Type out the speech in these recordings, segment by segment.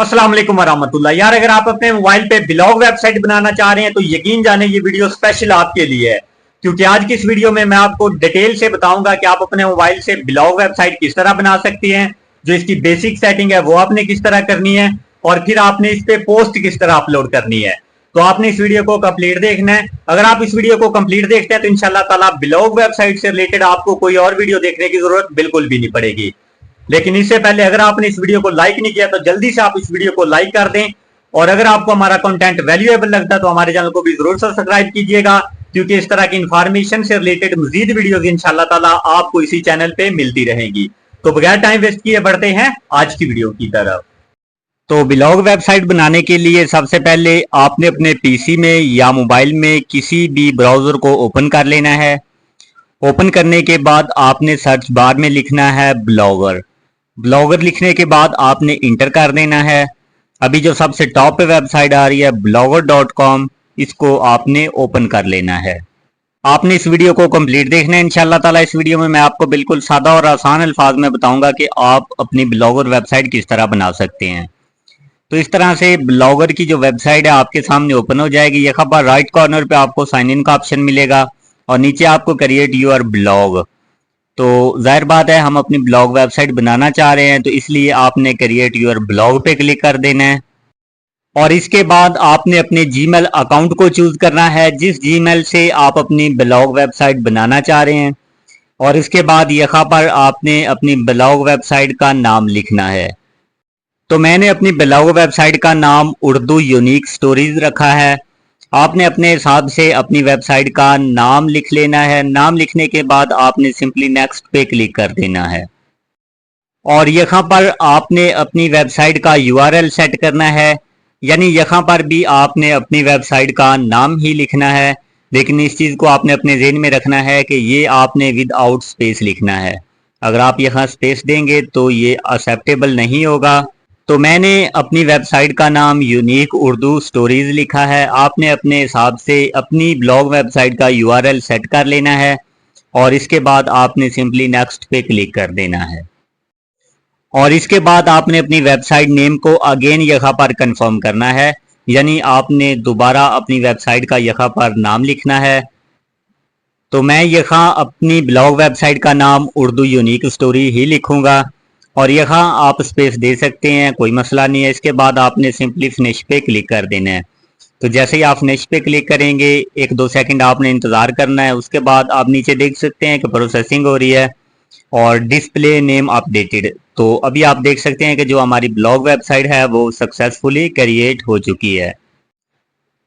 अस्सलाम वालेकुम वरहमतुल्लाह। यार अगर आप अपने मोबाइल पे ब्लॉग वेबसाइट बनाना चाह रहे हैं तो यकीन जाने ये वीडियो स्पेशल आपके लिए है, क्योंकि आज की इस वीडियो में मैं आपको डिटेल से बताऊंगा कि आप अपने मोबाइल से ब्लॉग वेबसाइट किस तरह बना सकते हैं, जो इसकी बेसिक सेटिंग है वो आपने किस तरह करनी है और फिर आपने इस पे पोस्ट किस तरह अपलोड करनी है। तो आपने इस वीडियो को कंप्लीट देखना है। अगर आप इस वीडियो को कंप्लीट देखते हैं तो इंशाल्लाह ताला ब्लॉग वेबसाइट से रिलेटेड आपको कोई और वीडियो देखने की जरूरत बिल्कुल भी नहीं पड़ेगी। लेकिन इससे पहले अगर आपने इस वीडियो को लाइक नहीं किया तो जल्दी से आप इस वीडियो को लाइक कर दें, और अगर आपको हमारा कंटेंट वैल्यूएबल लगता है तो हमारे चैनल को भी जरूर सब्सक्राइब कीजिएगा, क्योंकि इस तरह की इंफॉर्मेशन से रिलेटेड मजीद वीडियोस इंशाल्लाह ताला आपको इसी चैनल पे मिलती रहेंगी। तो बगैर टाइम वेस्ट किए बढ़ते हैं आज की वीडियो की तरफ। तो ब्लॉग वेबसाइट बनाने के लिए सबसे पहले आपने अपने पीसी में या मोबाइल में किसी भी ब्राउजर को ओपन कर लेना है। ओपन करने के बाद आपने सर्च बार में लिखना है ब्लॉगर। ब्लॉगर लिखने के बाद आपने इंटर कर देना है। अभी जो सबसे टॉप पे वेबसाइट आ रही है blogger.com, इसको आपने ओपन कर लेना है। आपने इस वीडियो को कंप्लीट देखना है इंशाल्लाह ताला। इस वीडियो में मैं आपको बिल्कुल सादा और आसान अल्फाज में बताऊंगा कि आप अपनी ब्लॉगर वेबसाइट किस तरह बना सकते हैं। तो इस तरह से ब्लॉगर की जो वेबसाइट है आपके सामने ओपन हो जाएगी। यहाँ पर राइट कॉर्नर पे आपको साइन इन का ऑप्शन मिलेगा और नीचे आपको क्रिएट यूर ब्लॉग। तो जाहिर बात है हम अपनी ब्लॉग वेबसाइट बनाना चाह रहे हैं, तो इसलिए आपने क्रिएट यूर ब्लॉग पे क्लिक कर देना है। और इसके बाद आपने अपने जीमेल अकाउंट को चूज करना है जिस जीमेल से आप अपनी ब्लॉग वेबसाइट बनाना चाह रहे हैं। और इसके बाद यहाँ पर आपने अपनी ब्लॉग वेबसाइट का नाम लिखना है। तो मैंने अपनी ब्लॉग वेबसाइट का नाम उर्दू यूनिक स्टोरीज रखा है। आपने अपने हिसाब से अपनी वेबसाइट का नाम लिख लेना है। नाम लिखने के बाद आपने सिंपली नेक्स्ट पे क्लिक कर देना है। और यहाँ पर आपने अपनी वेबसाइट का यूआरएल सेट करना है, यानी यहाँ पर भी आपने अपनी वेबसाइट का नाम ही लिखना है, लेकिन इस चीज़ को आपने अपने ज़हन में रखना है कि ये आपने विदाउट स्पेस लिखना है। अगर आप यहाँ स्पेस देंगे तो ये एक्सेप्टेबल नहीं होगा। तो मैंने अपनी वेबसाइट का नाम यूनिक उर्दू स्टोरीज लिखा है। आपने अपने हिसाब से अपनी ब्लॉग वेबसाइट का यूआरएल सेट कर लेना है और इसके बाद आपने सिंपली नेक्स्ट पे क्लिक कर देना है। और इसके बाद आपने अपनी वेबसाइट नेम को अगेन यहाँ पर कंफर्म करना है, यानी आपने दोबारा अपनी वेबसाइट का यहाँ पर नाम लिखना है। तो मैं यहाँ अपनी ब्लॉग वेबसाइट का नाम उर्दू यूनिक स्टोरी ही लिखूंगा और यहाँ आप स्पेस दे सकते हैं, कोई मसला नहीं है। इसके बाद आपने सिंपली फिनिश पे क्लिक कर देना है। तो जैसे ही आप फिनिश पे क्लिक करेंगे 1-2 सेकंड आपने इंतज़ार करना है। उसके बाद आप नीचे देख सकते हैं कि प्रोसेसिंग हो रही है और डिस्प्ले नेम अपडेटेड। तो अभी आप देख सकते हैं कि जो हमारी ब्लॉग वेबसाइट है वो सक्सेसफुली क्रिएट हो चुकी है।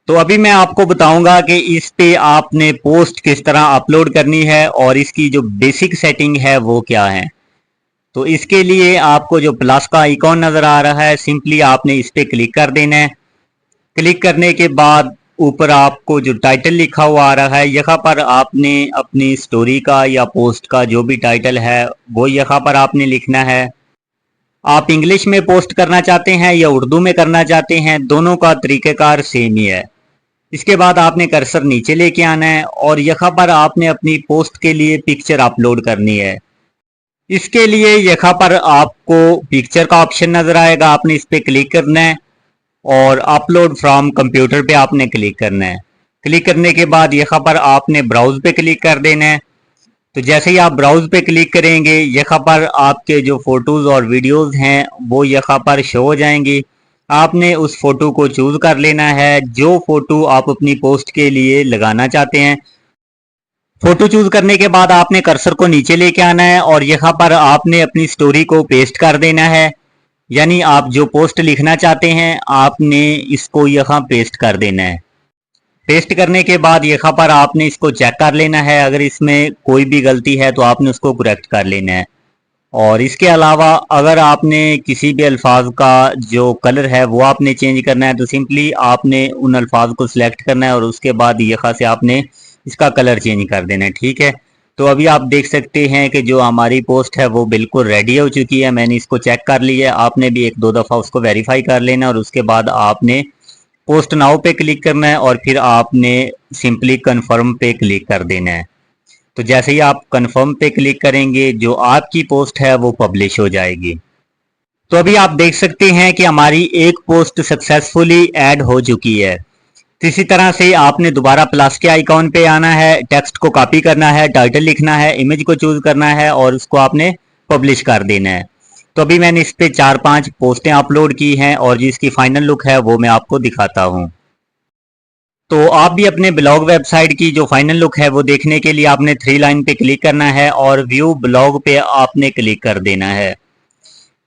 तो अभी मैं आपको बताऊंगा कि इस पे आपने पोस्ट किस तरह अपलोड करनी है और इसकी जो बेसिक सेटिंग है वो क्या है। तो इसके लिए आपको जो प्लस का आइकॉन नजर आ रहा है सिंपली आपने इस पे क्लिक कर देना है। क्लिक करने के बाद ऊपर आपको जो टाइटल लिखा हुआ आ रहा है यहाँ पर आपने अपनी स्टोरी का या पोस्ट का जो भी टाइटल है वो यहाँ पर आपने लिखना है। आप इंग्लिश में पोस्ट करना चाहते हैं या उर्दू में करना चाहते हैं, दोनों का तरीक़ेकार सेम ही है। इसके बाद आपने कर्सर नीचे लेके आना है और यहाँ पर आपने अपनी पोस्ट के लिए पिक्चर अपलोड करनी है। इसके लिए यहाँ पर आपको पिक्चर का ऑप्शन नजर आएगा, आपने इस पे क्लिक करना है और अपलोड फ्रॉम कंप्यूटर पे आपने क्लिक करना है। क्लिक करने के बाद यहाँ पर आपने ब्राउज पे क्लिक कर देना है। तो जैसे ही आप ब्राउज पे क्लिक करेंगे यहाँ पर आपके जो फोटोज और वीडियोस हैं वो यहाँ पर शो हो जाएंगी। आपने उस फोटो को चूज कर लेना है जो फोटो आप अपनी पोस्ट के लिए लगाना चाहते हैं। फोटो चूज करने के बाद आपने कर्सर को नीचे लेके आना है और यहाँ पर आपने अपनी स्टोरी को पेस्ट कर देना है, यानी आप जो पोस्ट लिखना चाहते हैं आपने इसको यहाँ पेस्ट कर देना है। पेस्ट करने के बाद यहाँ पर आपने इसको चेक कर लेना है, अगर इसमें कोई भी गलती है तो आपने उसको करेक्ट कर लेना है। और इसके अलावा अगर आपने किसी भी अल्फाज का जो कलर है वो आपने चेंज करना है तो सिंपली आपने उन अल्फाज को सिलेक्ट करना है और उसके बाद यहाँ से आपने इसका कलर चेंज कर देना है। ठीक है, तो अभी आप देख सकते हैं कि जो हमारी पोस्ट है वो बिल्कुल रेडी हो चुकी है। मैंने इसको चेक कर लिया है। आपने भी 1-2 दफ़ा उसको वेरीफाई कर लेना और उसके बाद आपने पोस्ट नाउ पे क्लिक करना है और फिर आपने सिंपली कन्फर्म पे क्लिक कर देना है। तो जैसे ही आप कन्फर्म पे क्लिक करेंगे जो आपकी पोस्ट है वो पब्लिश हो जाएगी। तो अभी आप देख सकते हैं कि हमारी एक पोस्ट सक्सेसफुली ऐड हो चुकी है। तो इसी तरह से आपने दोबारा प्लस के आइकॉन पे आना है, टेक्स्ट को कॉपी करना है, टाइटल लिखना है, इमेज को चूज करना है और उसको आपने पब्लिश कर देना है। तो अभी मैंने इस पे 4-5 पोस्टें अपलोड की हैं और जिसकी फाइनल लुक है वो मैं आपको दिखाता हूं। तो आप भी अपने ब्लॉग वेबसाइट की जो फाइनल लुक है वो देखने के लिए आपने 3 लाइन पे क्लिक करना है और व्यू ब्लॉग पे आपने क्लिक कर देना है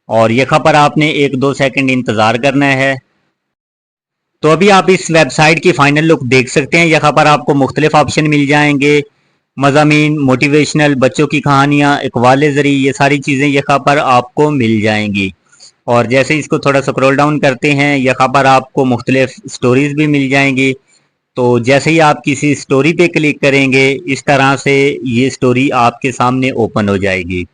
और यहाँ पर आपने 1-2 सेकंड इंतजार करना है। तो अभी आप इस वेबसाइट की फाइनल लुक देख सकते हैं। यहाँ पर आपको मुख्तलिफ ऑप्शन मिल जाएंगे, मज़ामीन, मोटिवेशनल, बच्चों की कहानियाँ, इकबाल ज़री, ये सारी चीज़ें यहाँ पर आपको मिल जाएंगी। और जैसे इसको थोड़ा स्क्रॉल डाउन करते हैं, यहाँ पर आपको मुख्तलिफ स्टोरीज भी मिल जाएंगी। तो जैसे ही आप किसी स्टोरी पे क्लिक करेंगे, इस तरह से ये स्टोरी आपके सामने ओपन हो जाएगी।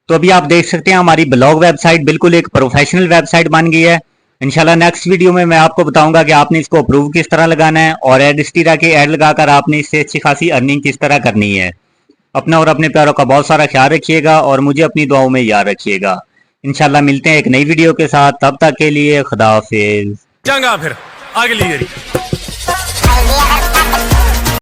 तो अभी आप देख सकते हैं हमारी ब्लॉग वेबसाइट बिल्कुल एक प्रोफेशनल वेबसाइट बन गई है। इंशाल्लाह नेक्स्ट वीडियो में मैं आपको बताऊंगा कि आपने इसको अप्रूव किस तरह लगाना है और एडस्टीरा के ऐड लगाकर आपने इससे अच्छी खासी अर्निंग किस तरह करनी है। अपना और अपने प्यारों का बहुत सारा ख्याल रखिएगा और मुझे अपनी दुआओं में याद रखिएगा। इंशाल्लाह मिलते हैं एक नई वीडियो के साथ, तब तक के लिए खुदा हाफिज। चंगा फिर अगली